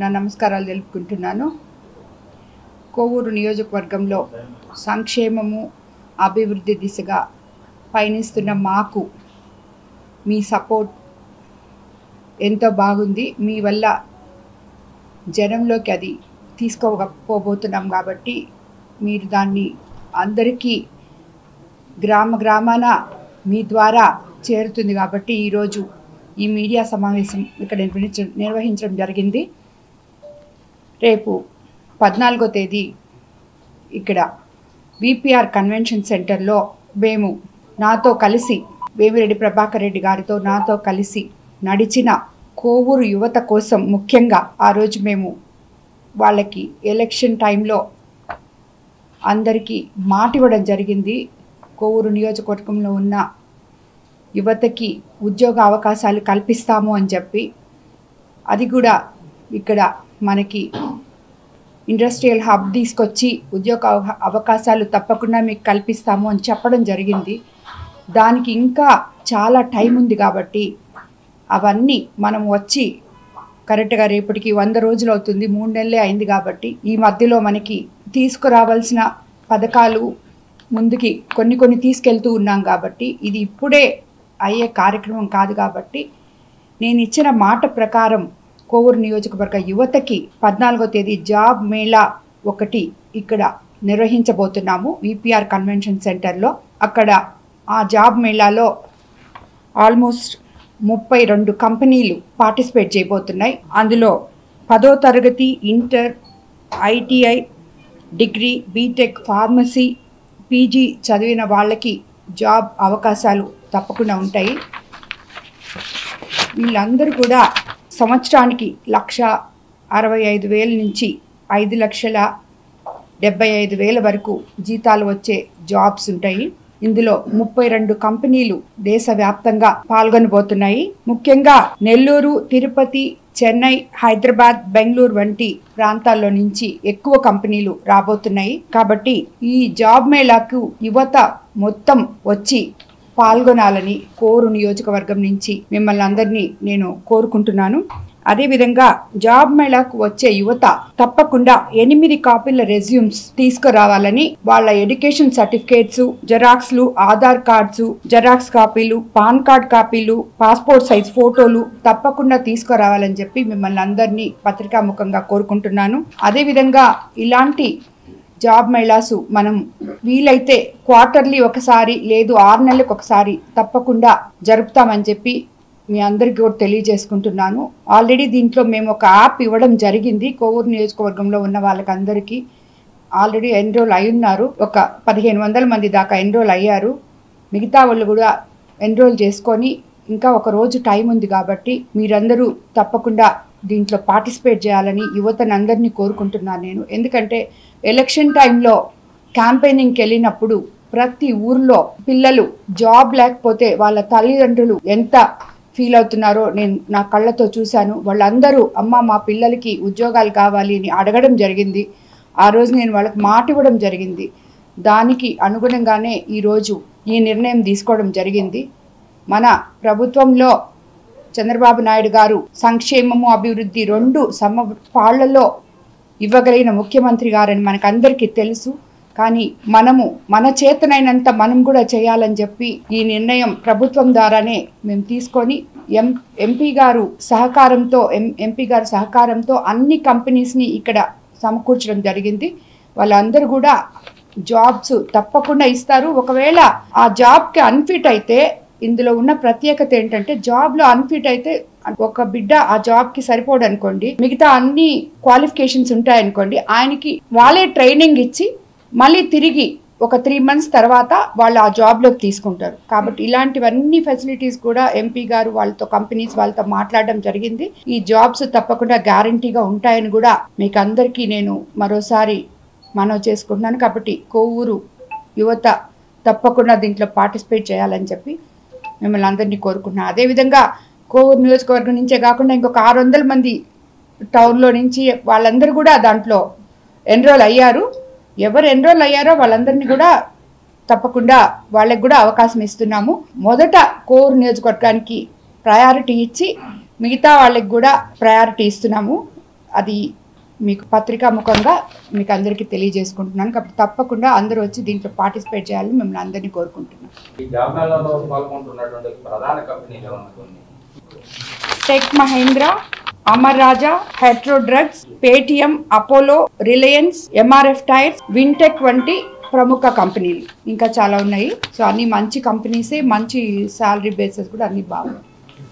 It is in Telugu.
నా నమస్కారాలు తెలుపుకుంటున్నాను. కోవూరు నియోజకవర్గంలో సంక్షేమము అభివృద్ధి దిశగా పయనిస్తున్న మాకు మీ సపోర్ట్ ఎంతో బాగుంది. మీ వల్ల జనంలోకి అది తీసుకోపోబోతున్నాం కాబట్టి మీరు దాన్ని అందరికీ గ్రామాన మీ ద్వారా చేరుతుంది కాబట్టి ఈరోజు ఈ మీడియా సమావేశం ఇక్కడ నిర్వహించడం జరిగింది. రేపు 14వ తేదీ ఇక్కడ విపిఆర్ కన్వెన్షన్ సెంటర్లో మేము నాతో కలిసి వేమిరెడ్డి ప్రభాకర్ రెడ్డి గారితో నాతో కలిసి నడిచిన కోవూరు యువత కోసం ముఖ్యంగా ఆ రోజు మేము వాళ్ళకి ఎలక్షన్ టైంలో అందరికీ మాట ఇవ్వడం జరిగింది. కోవూరు నియోజకవర్గంలో ఉన్న యువతకి ఉద్యోగ అవకాశాలు కల్పిస్తాము అని చెప్పి, అది కూడా ఇక్కడ మనకి ఇండస్ట్రియల్ హబ్ తీసుకొచ్చి ఉద్యోగ అవకాశాలు తప్పకుండా మీకు కల్పిస్తాము అని చెప్పడం జరిగింది. దానికి ఇంకా చాలా టైం ఉంది కాబట్టి అవన్నీ మనం వచ్చి కరెక్ట్గా రేపటికి 100 రోజులు అవుతుంది, 3 నెలలే అయింది కాబట్టి ఈ మధ్యలో మనకి తీసుకురావాల్సిన పథకాలు ముందుకి కొన్ని తీసుకెళ్తూ ఉన్నాం కాబట్టి ఇది ఇప్పుడే అయ్యే కార్యక్రమం కాదు. కాబట్టి నేను ఇచ్చిన మాట ప్రకారం కోవూరు నియోజకవర్గ యువతకి 14వ తేదీ జాబ్ మేళా ఒకటి ఇక్కడ నిర్వహించబోతున్నాము విపిఆర్ కన్వెన్షన్ సెంటర్లో. అక్కడ ఆ జాబ్ మేళాలో ఆల్మోస్ట్ 32 కంపెనీలు పార్టిసిపేట్ చేయబోతున్నాయి. అందులో 10వ తరగతి, inter, ITI, degree, BTech, pharmacy, PG చదివిన వాళ్ళకి జాబ్ అవకాశాలు తప్పకుండా ఉంటాయి. వీళ్ళందరూ కూడా సంవత్సరానికి 1,65,000 నుంచి 5,75,000 వరకు జీతాలు వచ్చే జాబ్స్ ఉంటాయి. ఇందులో 32 కంపెనీలు దేశవ్యాప్తంగా పాల్గొనబోతున్నాయి. ముఖ్యంగా నెల్లూరు, తిరుపతి, చెన్నై, హైదరాబాద్, బెంగళూరు వంటి ప్రాంతాల్లో నుంచి ఎక్కువ కంపెనీలు రాబోతున్నాయి. కాబట్టి ఈ జాబ్ మేళాకు యువత మొత్తం వచ్చి పాల్గొనాలని కోవూరు నియోజకవర్గం నుంచి మిమ్మల్ని అందరినీ నేను కోరుకుంటున్నాను. అదేవిధంగా జాబ్ మేళాకు వచ్చే యువత తప్పకుండా 8 కాపీల రెజ్యూమ్స్ తీసుకురావాలని, వాళ్ళ ఎడ్యుకేషన్ సర్టిఫికేట్స్, జెరాక్స్లు, ఆధార్ కార్డ్స్, జెరాక్స్ కాపీలు, పాన్ కార్డ్ కాపీలు, పాస్పోర్ట్ సైజ్ ఫోటోలు తప్పకుండా తీసుకురావాలని చెప్పి మిమ్మల్ని అందరినీ పత్రికాముఖంగా కోరుకుంటున్నాను. అదేవిధంగా ఇలాంటి జాబ్ మేళాసు మనం వీలైతే క్వార్టర్లీ ఒకసారి లేదు 6 నెలలకు ఒకసారి తప్పకుండా జరుపుతామని చెప్పి మీ అందరికీ కూడా తెలియజేసుకుంటున్నాను. ఆల్రెడీ దీంట్లో మేము ఒక యాప్ ఇవ్వడం జరిగింది. కోవూరు నియోజకవర్గంలో ఉన్న వాళ్ళకందరికీ ఆల్రెడీ ఎన్రోల్ అయి ఉన్నారు. ఒక 1,500 మంది దాకా ఎన్రోల్ అయ్యారు. మిగతా వాళ్ళు కూడా ఎన్రోల్ చేసుకొని ఇంకా ఒక రోజు టైం ఉంది కాబట్టి మీరందరూ తప్పకుండా దీంట్లో పార్టిసిపేట్ చేయాలని యువతను అందరినీ కోరుకుంటున్నాను నేను. ఎందుకంటే ఎలక్షన్ టైంలో క్యాంపెయినింగ్కి వెళ్ళినప్పుడు ప్రతి ఊర్లో పిల్లలు జాబ్ లేకపోతే వాళ్ళ తల్లిదండ్రులు ఎంత ఫీల్ అవుతున్నారో నేను నా కళ్ళతో చూశాను. వాళ్ళందరూ అమ్మ మా పిల్లలకి ఉద్యోగాలు కావాలి అని అడగడం జరిగింది. ఆ రోజు నేను వాళ్ళకి మాట ఇవ్వడం జరిగింది. దానికి అనుగుణంగానే ఈరోజు ఈ నిర్ణయం తీసుకోవడం జరిగింది. మన ప్రభుత్వంలో చంద్రబాబు నాయుడు గారు సంక్షేమము అభివృద్ధి 2 సమపాళ్లలో ఇవ్వగలిగిన ముఖ్యమంత్రి గారని మనకందరికీ తెలుసు. కానీ మనము మన చేతనైనంత మనం కూడా చేయాలని చెప్పి ఈ నిర్ణయం ప్రభుత్వం ద్వారానే మేము తీసుకొని ఎంపీ గారు సహకారంతో అన్ని కంపెనీస్ని ఇక్కడ సమకూర్చడం జరిగింది. వాళ్ళందరూ కూడా జాబ్స్ తప్పకుండా ఇస్తారు. ఒకవేళ ఆ జాబ్కి అన్ఫిట్ అయితే, ఇందులో ఉన్న ప్రత్యేకత ఏంటంటే జాబ్లో అన్ఫిట్ అయితే ఒక బిడ్డ ఆ జాబ్కి సరిపోడు అనుకోండి, మిగతా అన్ని క్వాలిఫికేషన్స్ ఉంటాయనుకోండి, ఆయనకి వాళ్ళే ట్రైనింగ్ ఇచ్చి మళ్ళీ తిరిగి ఒక 3 months తర్వాత వాళ్ళు ఆ జాబ్లోకి తీసుకుంటారు. కాబట్టి ఇలాంటివన్నీ ఫెసిలిటీస్ కూడా ఎంపీ గారు వాళ్ళతో మాట్లాడడం జరిగింది. ఈ జాబ్స్ తప్పకుండా గ్యారంటీగా ఉంటాయని కూడా మీకు అందరికీ నేను మరోసారి మనవి చేసుకుంటున్నాను. కాబట్టి కోవూరు యువత తప్పకుండా దీంట్లో పార్టిసిపేట్ చేయాలని చెప్పి మిమ్మల్ని అందరినీ కోరుకుంటున్నాను. అదేవిధంగా కోవూరు నియోజకవర్గం నుంచే కాకుండా ఇంకొక 600 మంది టౌన్లో నుంచి వాళ్ళందరూ కూడా దాంట్లో ఎన్రోల్ అయ్యారు. ఎవరు ఎన్రోల్ అయ్యారో వాళ్ళందరినీ కూడా తప్పకుండా వాళ్ళకి కూడా అవకాశం ఇస్తున్నాము. మొదట కోవూరు నియోజకవర్గానికి ప్రయారిటీ ఇచ్చి మిగతా వాళ్ళకి కూడా ప్రయారిటీ ఇస్తున్నాము. అది మీకు పత్రికా ముఖంగా మీకు అందరికీ తెలియజేసుకుంటున్నాను. కాబట్టి తప్పకుండా అందరూ వచ్చి దీంట్లో పార్టిసిపేట్ చేయాలని మిమ్మల్ని అందరినీ కోరుకుంటున్నాను. Tech Mahindra, Amara Raja, Hetero drugs, Paytm, Apollo, Reliance, MRF tyres, Wintec వంటి ప్రముఖ కంపెనీలు ఇంకా చాలా ఉన్నాయి. సో అన్ని మంచి కంపెనీసే, మంచి శాలరీ బేసెస్ కూడా అన్ని బాగున్నాయి.